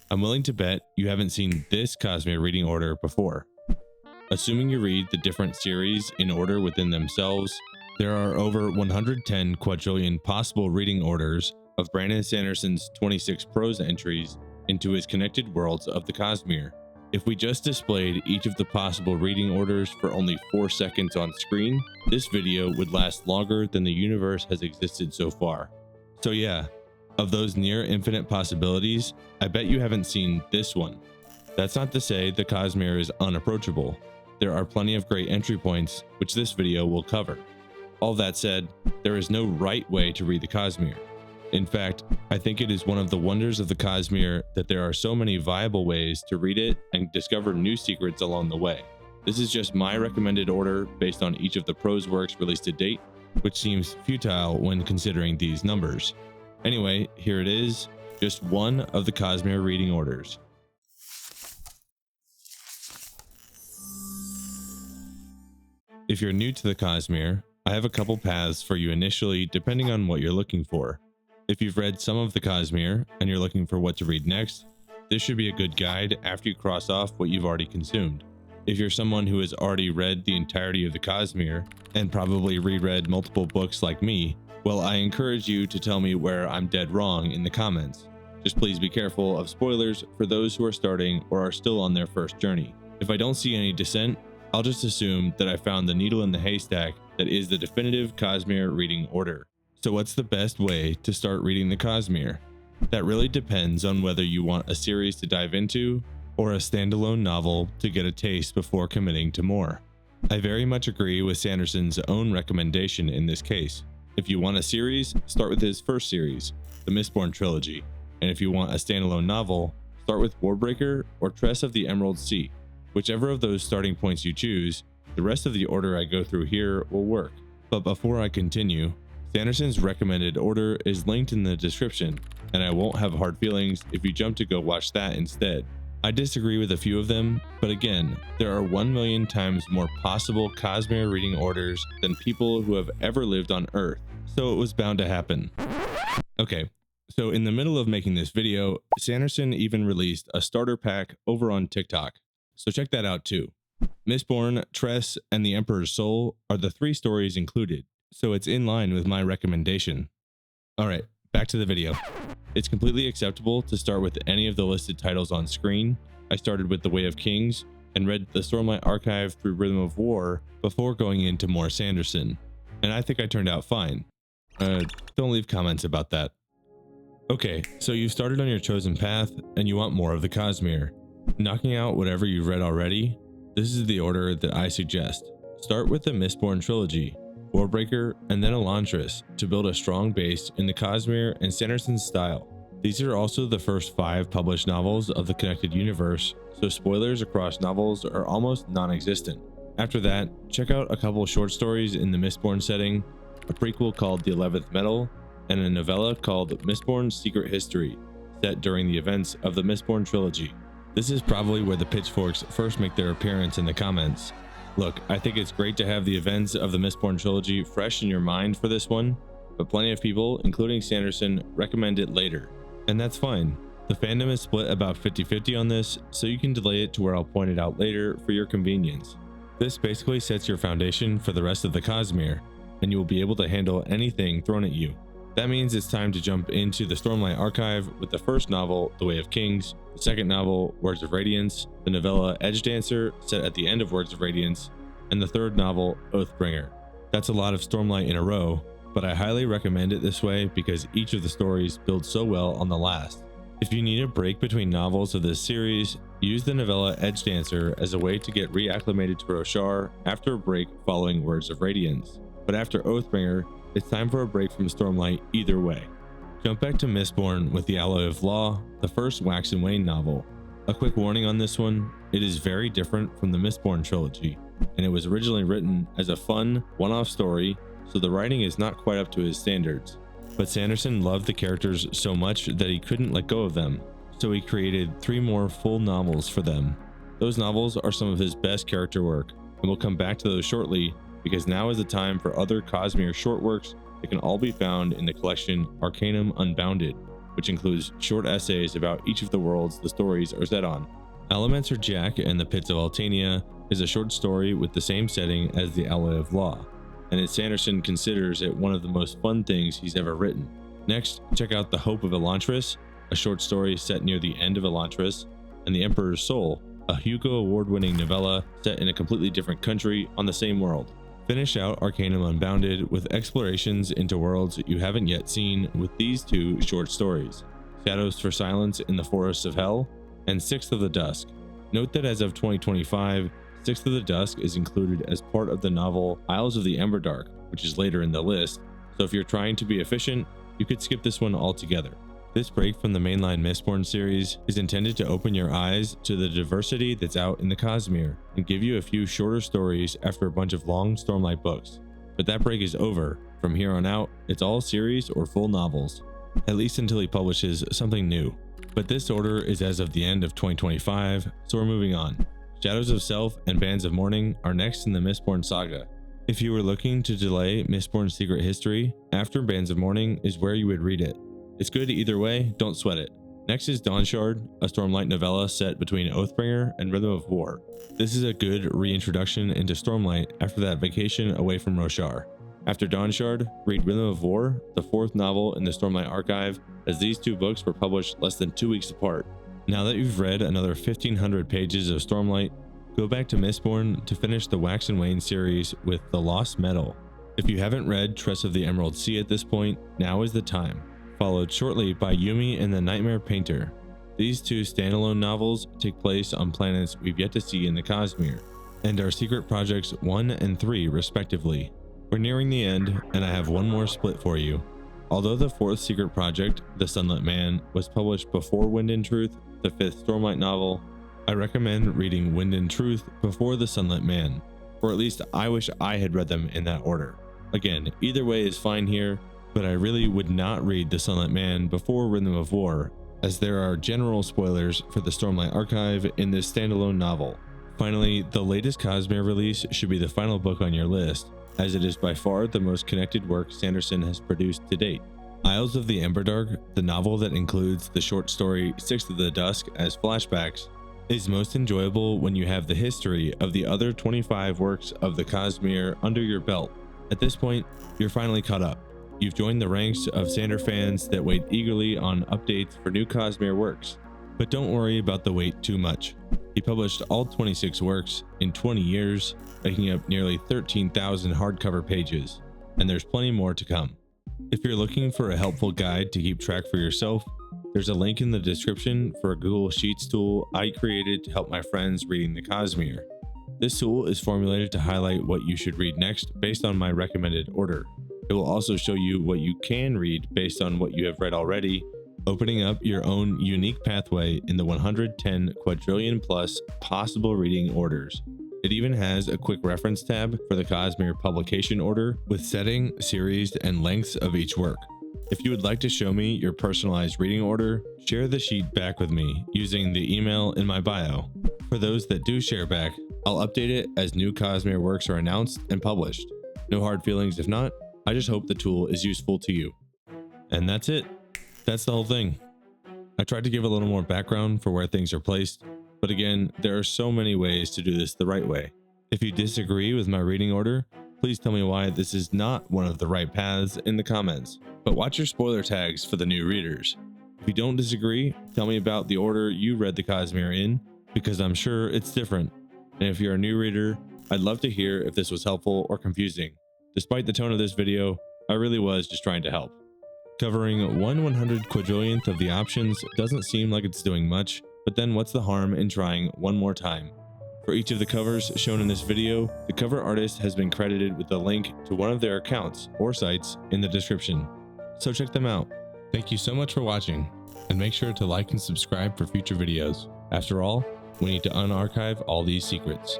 I'm willing to bet you haven't seen this Cosmere reading order before. Assuming you read the different series in order within themselves, there are over 110 quadrillion possible reading orders of Brandon Sanderson's 26 prose entries into his connected worlds of the Cosmere. If we just displayed each of the possible reading orders for only 4 seconds on screen, this video would last longer than the universe has existed so far. So yeah, of those near infinite possibilities, I bet you haven't seen this one. That's not to say the Cosmere is unapproachable. There are plenty of great entry points, which this video will cover. All that said, there is no right way to read the Cosmere. In fact, I think it is one of the wonders of the Cosmere that there are so many viable ways to read it and discover new secrets along the way. This is just my recommended order based on each of the prose works released to date, which seems futile when considering these numbers. Anyway, here it is, just one of the Cosmere reading orders. If you're new to the Cosmere, I have a couple paths for you initially depending on what you're looking for. If you've read some of the Cosmere and you're looking for what to read next, this should be a good guide after you cross off what you've already consumed. If you're someone who has already read the entirety of the Cosmere and probably reread multiple books like me, well, I encourage you to tell me where I'm dead wrong in the comments. Just please be careful of spoilers for those who are starting or are still on their first journey. If I don't see any dissent, I'll just assume that I found the needle in the haystack that is the definitive Cosmere reading order. So what's the best way to start reading the Cosmere? That really depends on whether you want a series to dive into or a standalone novel to get a taste before committing to more. I very much agree with Sanderson's own recommendation in this case. If you want a series, start with his first series, the Mistborn trilogy, and if you want a standalone novel, start with Warbreaker or Tress of the Emerald Sea. Whichever of those starting points you choose, the rest of the order I go through here will work. But before I continue, Sanderson's recommended order is linked in the description, and I won't have hard feelings if you jump to go watch that instead. I disagree with a few of them, but again, there are 1 million times more possible Cosmere reading orders than people who have ever lived on Earth, so it was bound to happen. Okay, so in the middle of making this video, Sanderson even released a starter pack over on TikTok. So check that out too. Mistborn, Tress, and the Emperor's Soul are the 3 stories included, so it's in line with my recommendation. Alright, back to the video. It's completely acceptable to start with any of the listed titles on screen. I started with The Way of Kings and read the Stormlight Archive through Rhythm of War before going into more Sanderson, and I think I turned out fine. Don't leave comments about that. Okay, so you started on your chosen path and you want more of the Cosmere. Knocking out whatever you've read already, this is the order that I suggest. Start with the Mistborn trilogy, Warbreaker, and then Elantris to build a strong base in the Cosmere and Sanderson's style. These are also the first 5 published novels of the connected universe, so spoilers across novels are almost non-existent. After that, check out a couple short stories in the Mistborn setting, a prequel called The 11th Metal, and a novella called Mistborn's Secret History, set during the events of the Mistborn trilogy. This is probably where the pitchforks first make their appearance in the comments. Look, I think it's great to have the events of the Mistborn trilogy fresh in your mind for this one, but plenty of people, including Sanderson, recommend it later. And that's fine. The fandom is split about 50-50 on this, so you can delay it to where I'll point it out later for your convenience. This basically sets your foundation for the rest of the Cosmere, and you will be able to handle anything thrown at you. That means it's time to jump into the Stormlight Archive with the first novel, The Way of Kings, the second novel, Words of Radiance, the novella Edge Dancer, set at the end of Words of Radiance, and the third novel, Oathbringer. That's a lot of Stormlight in a row, but I highly recommend it this way because each of the stories builds so well on the last. If you need a break between novels of this series, use the novella Edge Dancer as a way to get reacclimated to Roshar after a break following Words of Radiance. But after Oathbringer, it's time for a break from Stormlight either way. Jump back to Mistborn with the Alloy of Law, the first Wax and Wayne novel. A quick warning on this one, it is very different from the Mistborn trilogy, and it was originally written as a fun, one-off story, so the writing is not quite up to his standards. But Sanderson loved the characters so much that he couldn't let go of them, so he created 3 more full novels for them. Those novels are some of his best character work, and we'll come back to those shortly because now is the time for other Cosmere short works that can all be found in the collection Arcanum Unbounded. which includes short essays about each of the worlds the stories are set on. Allomancer Jack and the Pits of Altania is a short story with the same setting as the Alloy of Law, and Sanderson considers it one of the most fun things he's ever written. Next, check out The Hope of Elantris, a short story set near the end of Elantris, and The Emperor's Soul, a Hugo Award-winning novella set in a completely different country on the same world. Finish out Arcanum Unbounded with explorations into worlds you haven't yet seen with these two short stories, Shadows for Silence in the Forests of Hell and Sixth of the Dusk. Note that as of 2025, Sixth of the Dusk is included as part of the novel Isles of the Emberdark, which is later in the list, so if you're trying to be efficient, you could skip this one altogether. This break from the mainline Mistborn series is intended to open your eyes to the diversity that's out in the Cosmere and give you a few shorter stories after a bunch of long Stormlight books. But that break is over. From here on out, it's all series or full novels, at least until he publishes something new. But this order is as of the end of 2025, so we're moving on. Shadows of Self and Bands of Mourning are next in the Mistborn saga. If you were looking to delay Mistborn's secret history, after Bands of Mourning is where you would read it. It's good either way, don't sweat it. Next is Dawnshard, a Stormlight novella set between Oathbringer and Rhythm of War. This is a good reintroduction into Stormlight after that vacation away from Roshar. After Dawnshard, read Rhythm of War, the fourth novel in the Stormlight archive, as these two books were published less than 2 weeks apart. Now that you've read another 1500 pages of Stormlight, go back to Mistborn to finish the Wax and Wane series with The Lost Metal. If you haven't read Tress of the Emerald Sea at this point, now is the time. Followed shortly by Yumi and the Nightmare Painter. These two standalone novels take place on planets we've yet to see in the Cosmere, and are secret projects 1 and 3 respectively. We're nearing the end, and I have one more split for you. Although the fourth secret project, The Sunlit Man, was published before Wind and Truth, the fifth Stormlight novel, I recommend reading Wind and Truth before The Sunlit Man, or at least I wish I had read them in that order. Again, either way is fine here, but I really would not read The Sunlit Man before Rhythm of War, as there are general spoilers for the Stormlight archive in this standalone novel. Finally, the latest Cosmere release should be the final book on your list, as it is by far the most connected work Sanderson has produced to date. Isles of the Emberdark, the novel that includes the short story Sixth of the Dusk as flashbacks, is most enjoyable when you have the history of the other 25 works of the Cosmere under your belt. At this point, you're finally caught up. You've joined the ranks of Sander fans that wait eagerly on updates for new Cosmere works. But don't worry about the wait too much. He published all 26 works in 20 years, making up nearly 13,000 hardcover pages, and there's plenty more to come. If you're looking for a helpful guide to keep track for yourself, there's a link in the description for a Google Sheets tool I created to help my friends reading the Cosmere. This tool is formulated to highlight what you should read next based on my recommended order. It will also show you what you can read based on what you have read already, opening up your own unique pathway in the 110 quadrillion plus possible reading orders. It even has a quick reference tab for the Cosmere publication order with setting, series, and lengths of each work. If you would like to show me your personalized reading order, share the sheet back with me using the email in my bio. For those that do share back, I'll update it as new Cosmere works are announced and published. No hard feelings if not. I just hope the tool is useful to you. And that's it. That's the whole thing. I tried to give a little more background for where things are placed, but again, there are so many ways to do this the right way. If you disagree with my reading order, please tell me why this is not one of the right paths in the comments. But watch your spoiler tags for the new readers. If you don't disagree, tell me about the order you read the Cosmere in, because I'm sure it's different. And if you're a new reader, I'd love to hear if this was helpful or confusing. Despite the tone of this video, I really was just trying to help. Covering 1/100 quadrillionth of the options doesn't seem like it's doing much, but then what's the harm in trying one more time? For each of the covers shown in this video, the cover artist has been credited with a link to one of their accounts or sites in the description, so check them out. Thank you so much for watching, and make sure to like and subscribe for future videos. After all, we need to unarchive all these secrets.